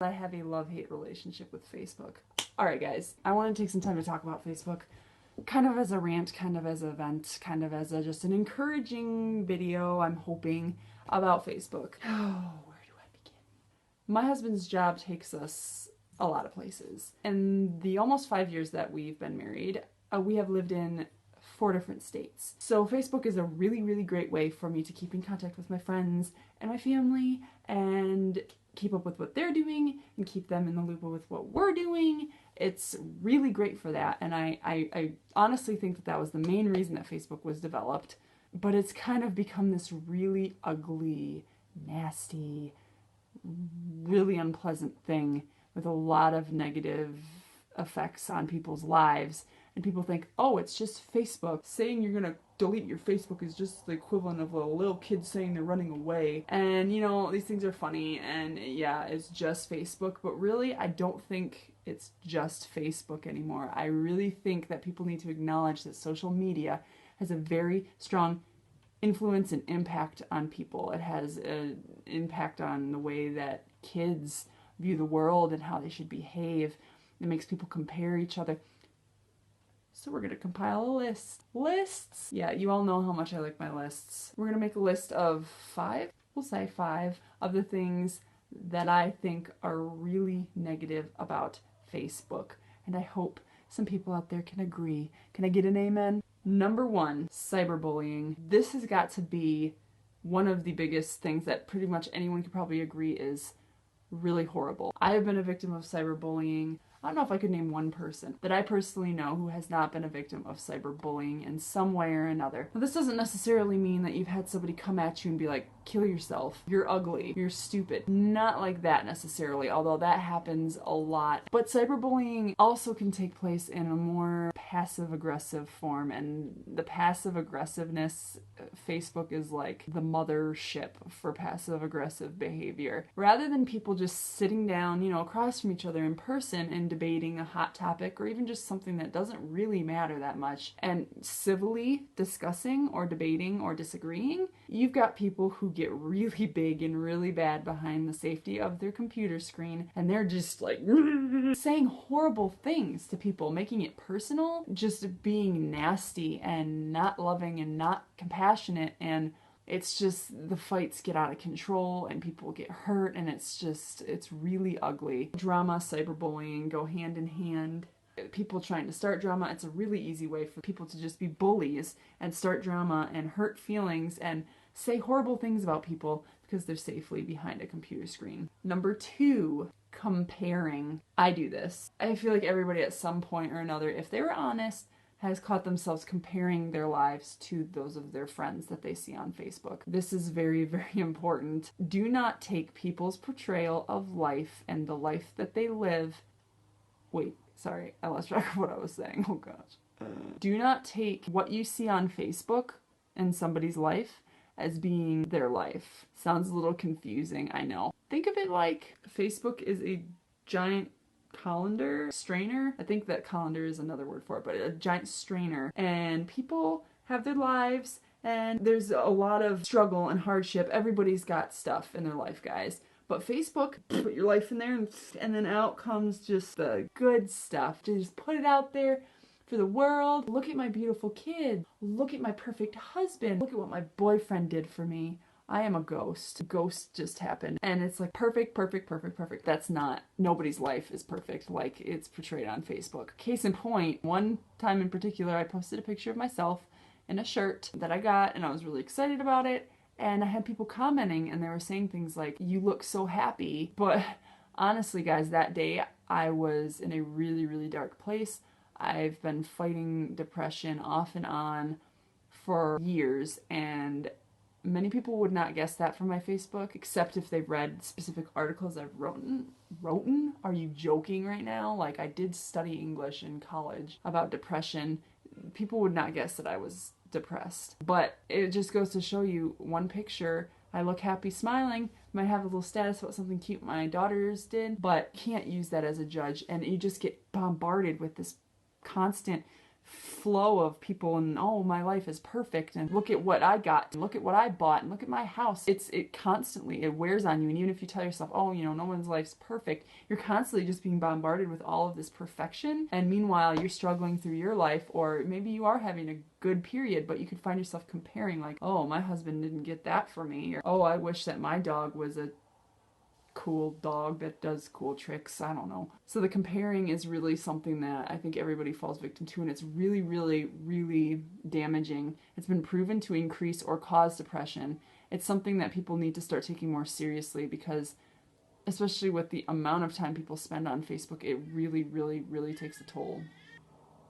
I have a love-hate relationship with Facebook. Alright guys, I want to take some time to talk about Facebook. Kind of as a rant, kind of as a vent, kind of as just an encouraging video, I'm hoping, about Facebook. Oh, where do I begin? My husband's job takes us a lot of places. In the almost 5 years that we've been married, we have lived in 4 different states. So Facebook is a really, really great way for me to keep in contact with my friends and my family and keep up with what they're doing and keep them in the loop with what we're doing. It's really great for that, and I honestly think that that was the main reason that Facebook was developed. But it's kind of become this really ugly, nasty, really unpleasant thing with a lot of negative effects on people's lives. And people think, oh, it's just Facebook. Saying you're gonna delete your Facebook is just the equivalent of a little kid saying they're running away. And, you know, these things are funny, and yeah, it's just Facebook. But really, I don't think it's just Facebook anymore. I really think that people need to acknowledge that social media has a very strong influence and impact on people. It has an impact on the way that kids view the world and how they should behave. It makes people compare each other. So we're going to compile a list. Lists! Yeah, you all know how much I like my lists. We're going to make a list of 5, we'll say 5, of the things that I think are really negative about Facebook. And I hope some people out there can agree. Can I get an amen? Number 1, cyberbullying. This has got to be one of the biggest things that pretty much anyone could probably agree is really horrible. I have been a victim of cyberbullying. I don't know if I could name one person that I personally know who has not been a victim of cyberbullying in some way or another. Now, this doesn't necessarily mean that you've had somebody come at you and be like, kill yourself, you're ugly, you're stupid. Not like that necessarily, although that happens a lot. But cyberbullying also can take place in a more passive-aggressive form, and the passive-aggressiveness, Facebook is like the mothership for passive-aggressive behavior. Rather than people just sitting down, you know, across from each other in person and debating a hot topic or even just something that doesn't really matter that much and civilly discussing or debating or disagreeing, you've got people who get really big and really bad behind the safety of their computer screen, and they're just like saying horrible things to people, making it personal, just being nasty and not loving and not compassionate, and it's just, the fights get out of control and people get hurt, and it's really ugly. Drama, cyberbullying go hand in hand. People trying to start drama, it's a really easy way for people to just be bullies and start drama and hurt feelings and say horrible things about people because they're safely behind a computer screen. Number 2, comparing. I do this. I feel like everybody at some point or another, if they were honest, has caught themselves comparing their lives to those of their friends that they see on Facebook. This is very, very important. Do not take people's portrayal of life and the life that they live. Wait, sorry, I lost track of what I was saying. Oh gosh. Do not take what you see on Facebook and somebody's life as being their life. Sounds a little confusing, I know. Think of it like Facebook is a giant colander, strainer. I think that colander is another word for it, but a giant strainer. And people have their lives, and there's a lot of struggle and hardship. Everybody's got stuff in their life, guys. But Facebook, put your life in there, and then out comes just the good stuff. Just put it out there for the world. Look at my beautiful kid. Look at my perfect husband. Look at what my boyfriend did for me. I am a ghost. A ghost just happened. And it's like perfect, perfect, perfect, perfect. That's not, nobody's life is perfect like it's portrayed on Facebook. Case in point, one time in particular, I posted a picture of myself in a shirt that I got, and I was really excited about it. And I had people commenting, and they were saying things like, you look so happy. But honestly, guys, that day I was in a really, really dark place. I've been fighting depression off and on for years, and many people would not guess that from my Facebook, except if they've read specific articles I've written? Are you joking right now? Like, I did study English in college about depression. People would not guess that I was depressed. But it just goes to show you, one picture, I look happy smiling, might have a little status about something cute my daughters did, but can't use that as a judge, and you just get bombarded with this constant flow of people and, oh, my life is perfect and look at what I got and look at what I bought and look at my house. It constantly, it wears on you. And even if you tell yourself, oh, you know, no one's life's perfect, you're constantly just being bombarded with all of this perfection. And meanwhile, you're struggling through your life, or maybe you are having a good period, but you could find yourself comparing, like, oh, my husband didn't get that for me, or oh, I wish that my dog was a cool dog that does cool tricks. I don't know. So the comparing is really something that I think everybody falls victim to, and it's really, really, really damaging. It's been proven to increase or cause depression. It's something that people need to start taking more seriously, because especially with the amount of time people spend on Facebook, it really, really, really takes a toll.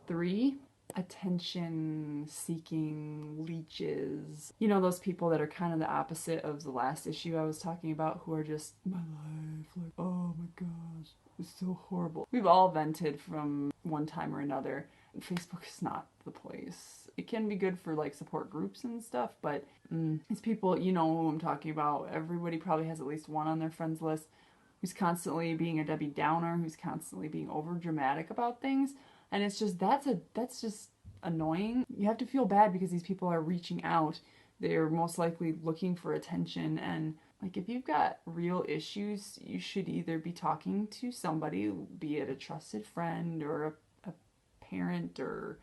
3, attention-seeking leeches. You know, those people that are kind of the opposite of the last issue I was talking about, who are just, my life, like, oh my gosh, it's so horrible. We've all vented from one time or another. Facebook is not the place. It can be good for, like, support groups and stuff, but these people, you know who I'm talking about. Everybody probably has at least one on their friends list who's constantly being a Debbie Downer, who's constantly being over dramatic about things. And it's just, that's just annoying. You have to feel bad because these people are reaching out. They're most likely looking for attention. And like, if you've got real issues, you should either be talking to somebody, be it a trusted friend or a parent or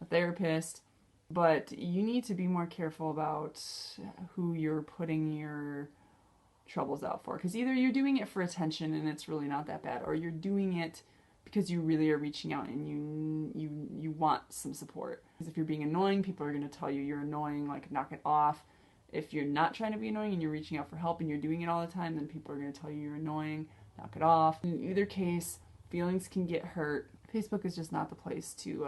a therapist. But you need to be more careful about who you're putting your troubles out for. Because either you're doing it for attention and it's really not that bad, or you're doing it because you really are reaching out and you want some support. Because if you're being annoying, people are going to tell you you're annoying, like, knock it off. If you're not trying to be annoying and you're reaching out for help and you're doing it all the time, then people are going to tell you you're annoying, knock it off. In either case, feelings can get hurt. Facebook is just not the place to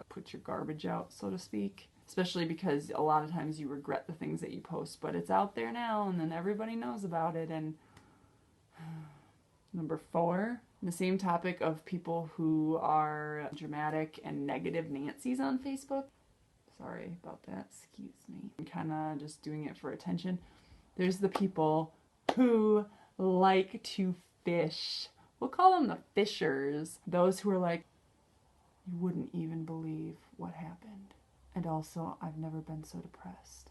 put your garbage out, so to speak. Especially because a lot of times you regret the things that you post, but it's out there now and then everybody knows about it. And number 4, the same topic of people who are dramatic and negative Nancy's on Facebook. Sorry about that, excuse me. I'm kind of just doing it for attention. There's the people who like to fish. We'll call them the fishers. Those who are like, you wouldn't even believe what happened. And also, I've never been so depressed, ...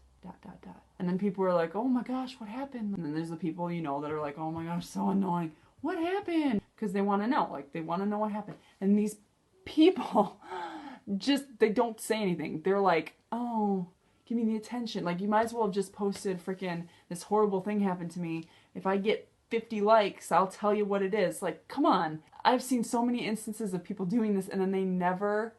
And then people are like, oh my gosh, what happened? And then there's the people, you know, that are like, oh my gosh, so annoying. What happened? Because they want to know, like, they want to know what happened. And these people just, they don't say anything. They're like, oh, give me the attention. Like, you might as well have just posted freaking, this horrible thing happened to me. If I get 50 likes, I'll tell you what it is. Like, come on. I've seen so many instances of people doing this and then they never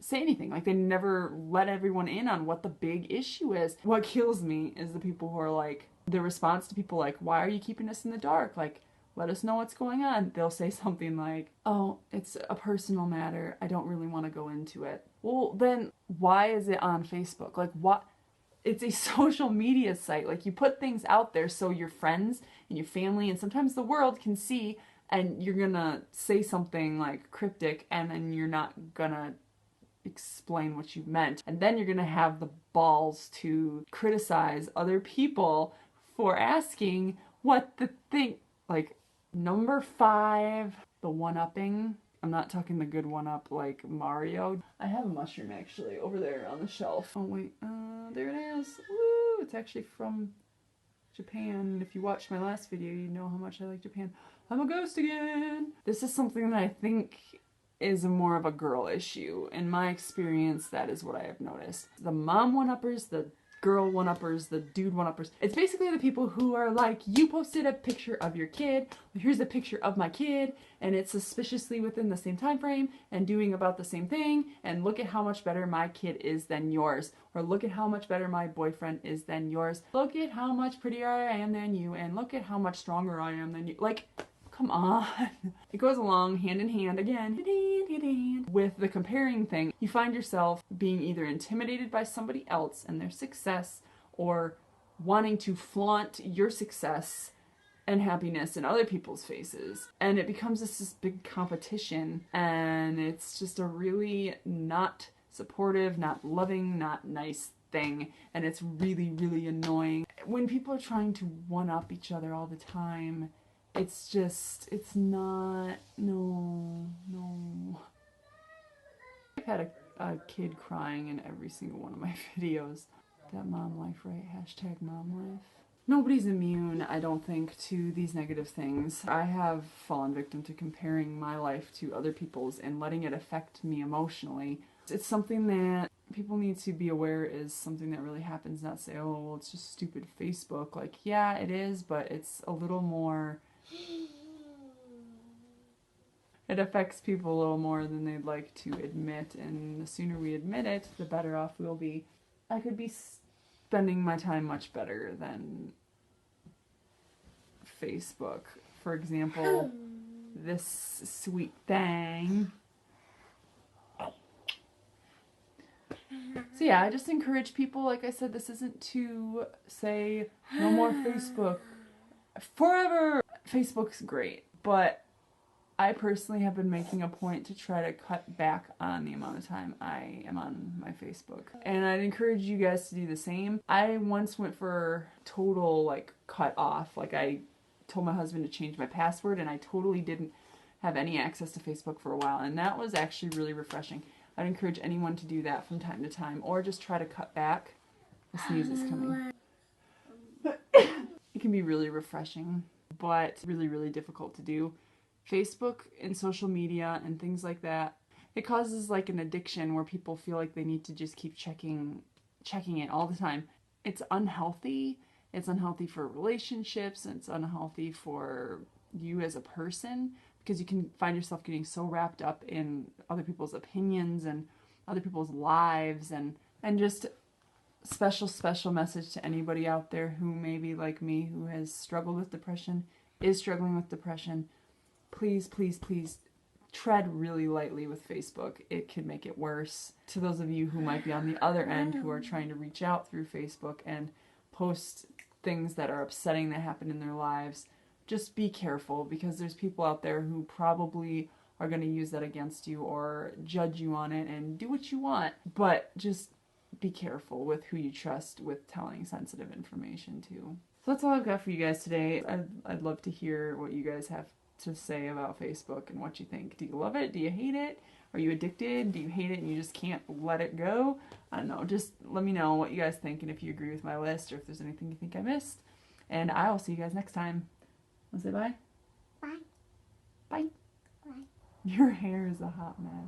say anything. Like, they never let everyone in on what the big issue is. What kills me is the people who are like, the response to people like, why are you keeping us in the dark? Like, let us know what's going on. They'll say something like, oh, it's a personal matter. I don't really want to go into it. Well, then why is it on Facebook? Like, what? It's a social media site. Like, you put things out there so your friends and your family and sometimes the world can see, and you're gonna say something like cryptic and then you're not gonna explain what you meant. And then you're gonna have the balls to criticize other people for asking what the thing, like, number 5, the one-upping. I'm not talking the good one-up like Mario. I have a mushroom actually over there on the shelf. Oh wait, there it is. Woo! It's actually from Japan. If you watched my last video, you know how much I like Japan. I'm a ghost again! This is something that I think is more of a girl issue. In my experience, that is what I have noticed. The mom one-uppers, the girl one-uppers, the dude one-uppers. It's basically the people who are like, you posted a picture of your kid, here's a picture of my kid, and it's suspiciously within the same time frame and doing about the same thing, and look at how much better my kid is than yours, or look at how much better my boyfriend is than yours, look at how much prettier I am than you, and look at how much stronger I am than you. Like, come on. It goes along hand in hand again with the comparing thing. You find yourself being either intimidated by somebody else and their success, or wanting to flaunt your success and happiness in other people's faces. And it becomes this big competition, and it's just a really not supportive, not loving, not nice thing. And it's really, really annoying. When people are trying to one-up each other all the time, it's just, it's not, no. I've had a kid crying in every single one of my videos. That mom life, right? Hashtag mom life. Nobody's immune, I don't think, to these negative things. I have fallen victim to comparing my life to other people's and letting it affect me emotionally. It's something that people need to be aware is something that really happens, not say, oh, well, it's just stupid Facebook. Like, yeah, it is, but it's a little more... It affects people a little more than they'd like to admit, and the sooner we admit it, the better off we'll be. I could be spending my time much better than Facebook. For example, this sweet thing. So yeah, I just encourage people, like I said, this isn't to say no more Facebook forever. Facebook's great, but I personally have been making a point to try to cut back on the amount of time I am on my Facebook. And I'd encourage you guys to do the same. I once went for total, like, cut off. Like, I told my husband to change my password, and I totally didn't have any access to Facebook for a while. And that was actually really refreshing. I'd encourage anyone to do that from time to time, or just try to cut back. The sneeze is coming. It can be really refreshing, but really, really difficult to do. Facebook and social media and things like that, it causes like an addiction where people feel like they need to just keep checking it all the time. It's unhealthy. It's unhealthy for relationships. It's unhealthy for you as a person, because you can find yourself getting so wrapped up in other people's opinions and other people's lives. And just special message to anybody out there who may be like me, who has struggled with depression, is struggling with depression. Please, please, please tread really lightly with Facebook. It can make it worse. To those of you who might be on the other end, who are trying to reach out through Facebook and post things that are upsetting that happen in their lives, just be careful, because there's people out there who probably are going to use that against you or judge you on it, and do what you want. But just be careful with who you trust with telling sensitive information to. So that's all I've got for you guys today. I'd love to hear what you guys have to say about Facebook and what you think. Do you love it? Do you hate it? Are you addicted? Do you hate it and you just can't let it go? I don't know. Just let me know what you guys think, and if you agree with my list, or if there's anything you think I missed. And I will see you guys next time. Want to say bye? Bye. Bye. Bye. Your hair is a hot mess.